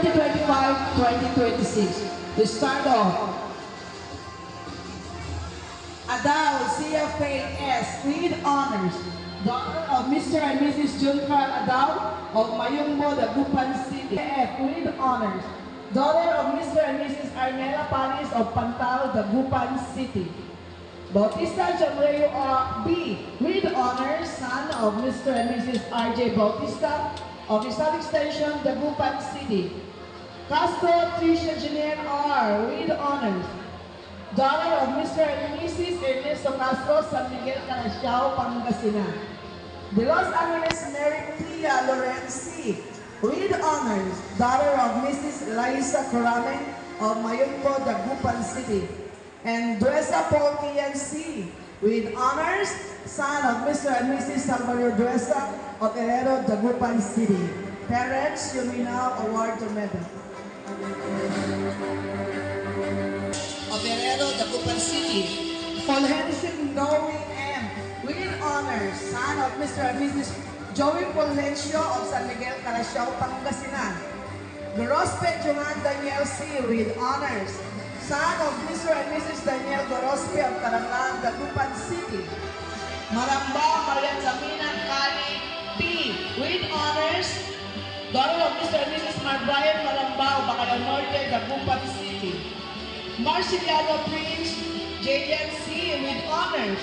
2025-2026. To start off, Adao CFAS with honors, daughter of Mr. and Mrs. Juncar Adao of Mayungbo, Dagupan City. F with honors, daughter of Mr. and Mrs. Arnella Paris of Pantal, Dagupan City. Bautista Chamreo B with honors, son of Mr. and Mrs. R.J. Bautista of Rizal Extension, Dagupan City. Castro Tricia Janine R with honors, daughter of Mr. and Mrs. Ernesto Castro, San Miguel, Calasiao, Pangasinan. De Los Angeles Mary Pia Lorenzi with honors, daughter of Mrs. Liza Coramen of Mayungbo, Dagupan City. And Duesa Paul Kian C with honors, son of Mr. and Mrs. Salvador Duesa of Herrero, Dagupan City. Parents, you may now award the medal. Of Herrero, Dagupan City. Fulgencio Noe M with honors, son of Mr. and Mrs. Joey Fulgencio of San Miguel, Calasiao, Pangasinan. Gorospe Johan Daniel C with honors, son of Mr. and Mrs. Daniel Gorospe of Caranglan, Dagupan City. Maramba Maria Zamina Kali P with honors, daughter of Mr. and Mrs. Marbrian Maramba of Bacalao Norte, Dagupan City. Marceliano Prince J.N. C with honors,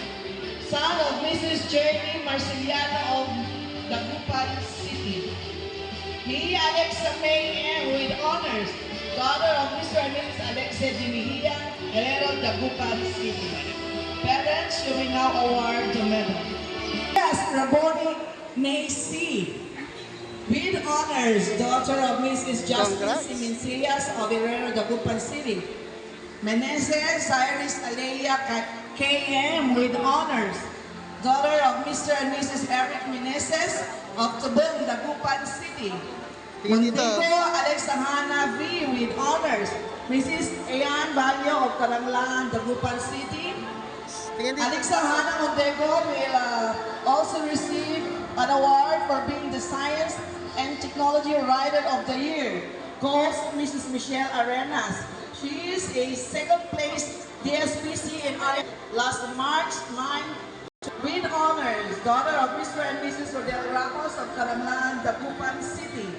son of Mrs. Jenny Marceliano of Dagupan City. Mia Alexa May M with honors, daughter of Mr. and Mrs. Alexa Dimihia, Herrero, Dagupan City. Parents, you may now award the medal. Yes, Raboni Nay C with honors, daughter of Mrs. Justin Simincillas of Herrero, Dagupan City. Meneses Iris Aleia K.M. with honors, daughter of Mr. and Mrs. Eric Meneses of Tubong, Dagupan City. Montego Alexandra V with honors, Mrs. Ayan Valio of Caranglan, Dagupan City. Alexandra Montego will also receive an award for being the Science and Technology Rider of the Year. Goes Mrs. Michelle Arenas. She is a second place DSPC in last March 9 with honors, daughter of Mr. and Mrs. Rodel Ramos of Caranglan, Dagupan City.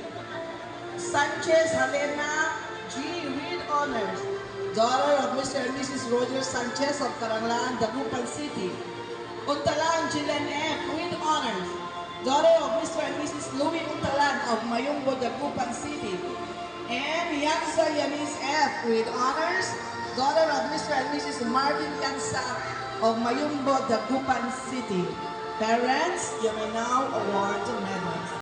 Sanchez Helena G with honors, daughter of Mr. and Mrs. Roger Sanchez of Caranglan, Dagupan City. Untalan Jillian F with honors, daughter of Mr. and Mrs. Louis Untalan of Mayungbo, Dagupan City. And Yansa Yanis F with honors, daughter of Mr. and Mrs. Marvin Yansa of Mayungbo, Dagupan City. Parents, you may now award the medals.